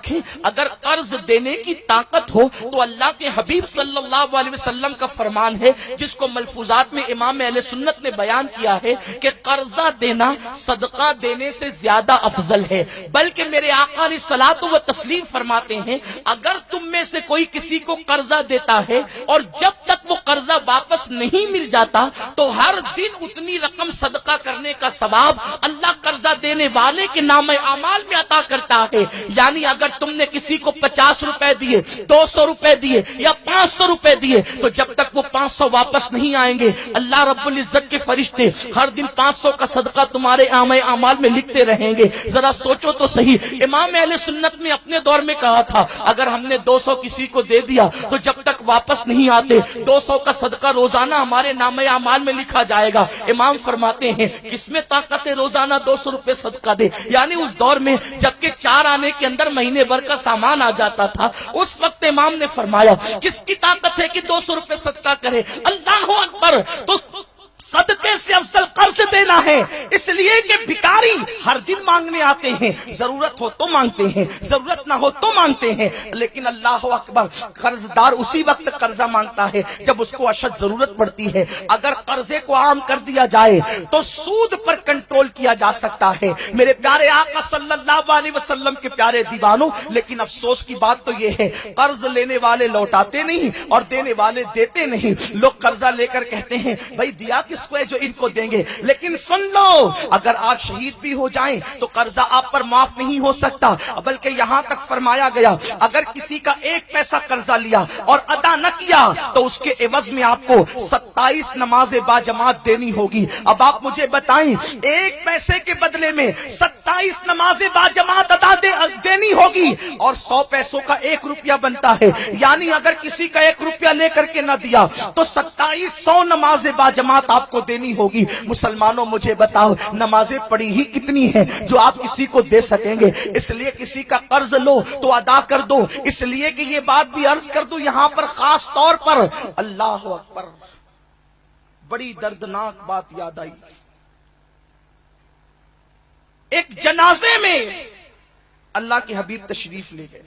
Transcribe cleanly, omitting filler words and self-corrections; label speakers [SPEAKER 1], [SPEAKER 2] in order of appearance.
[SPEAKER 1] رکھیں، اگر قرض دینے کی طاقت ہو تو اللہ کے حبیب صلی اللہ علیہ وسلم کا فرمان ہے جس کو ملفوظات میں امام اہل سنت نے بیان کیا ہے کہ قرضہ دینا صدقہ دینے سے زیادہ افضل ہے، بلکہ میرے آقا علیہ الصلوۃ و تسلیم فرماتے ہیں اگر تم میں سے کوئی کسی کو قرضہ دیتا ہے اور جب تک وہ قرضہ واپس نہیں مل جاتا تو ہر دن اتنی رقم صدقہ کرنے کا ثواب اللہ قرضہ دینے والے کے نام اعمال میں عطا کرتا ہے۔ یعنی اگر تم نے کسی کو 50 روپے دیے، 200 روپے دیے یا 500 روپے دیے تو جب تک وہ 500 واپس نہیں آئیں گے اللہ رب العزت کے فرشتے ہر دن 500 کا صدقہ تمہارے اعمال میں لکھتے رہیں گے۔ ذرا سوچو تو صحیح، امام اہل سنت نے اپنے دور میں کہا تھا اگر ہم نے 200 کسی کو دے دیا تو جب تک واپس نہیں آتے 200 کا صدقہ روزانہ ہمارے نام اعمال میں لکھا جائے گا۔ امام فرماتے ہیں کس میں طاقت ہے روزانہ 200 روپے صدقہ دے؟ یعنی اس دور میں جبکہ 4 آنے کے اندر مہینے بھر کا سامان آ جاتا تھا، اس وقت امام نے فرمایا کس کی طاقت ہے کہ 200 روپے صدقہ کرے؟ اللہ اکبر! تو صدقے سے افضل قرض دینا ہے، اس لیے کہ بھکاری ہر دن مانگنے آتے ہیں، ضرورت ہو تو مانگتے ہیں، ضرورت نہ ہو تو مانگتے ہیں، لیکن اللہ اکبر قرض دار اسی وقت قرضہ مانگتا ہے جب اس کو اشد ضرورت پڑتی ہے۔ اگر قرضے کو عام کر دیا جائے تو سود پر کنٹرول کیا جا سکتا ہے۔ میرے پیارے آقا صلی اللہ علیہ وسلم کے پیارے دیوانوں، لیکن افسوس کی بات تو یہ ہے قرض لینے والے لوٹاتے نہیں اور دینے والے دیتے نہیں۔ لوگ قرضہ لے کر کہتے ہیں بھائی دیا کس کو ہے جو ان کو دیں گے، لیکن سن لو اگر آپ شہید بھی ہو جائیں تو قرضہ آپ پر معاف نہیں ہو سکتا، بلکہ یہاں تک فرمایا گیا اگر کسی کا 1 پیسہ قرضہ لیا اور ادا نہ کیا تو اس کے عوض میں آپ کو 27 نماز باجماعت دینی ہوگی۔ اب آپ مجھے بتائیں 1 پیسے کے بدلے میں 27 نماز باجماعت ادا دینی ہوگی اور 100 پیسوں کا 1 روپیہ بنتا ہے، یعنی اگر کسی کا 1 روپیہ لے کر کے نہ دیا تو 2700 نماز باجماعت آپ کو دینی ہوگی۔ مسلمانوں مجھے بتاؤ نمازیں پڑھی ہی کتنی ہیں جو آپ کسی کو دے سکیں گے؟ اس لیے کسی کا قرض لو تو ادا کر دو۔ اس لیے کہ یہ بات بھی عرض کر دوں یہاں پر خاص طور پر، اللہ اکبر، بڑی دردناک بات یاد آئی۔ ایک جنازے میں اللہ کے حبیب تشریف لے گئے،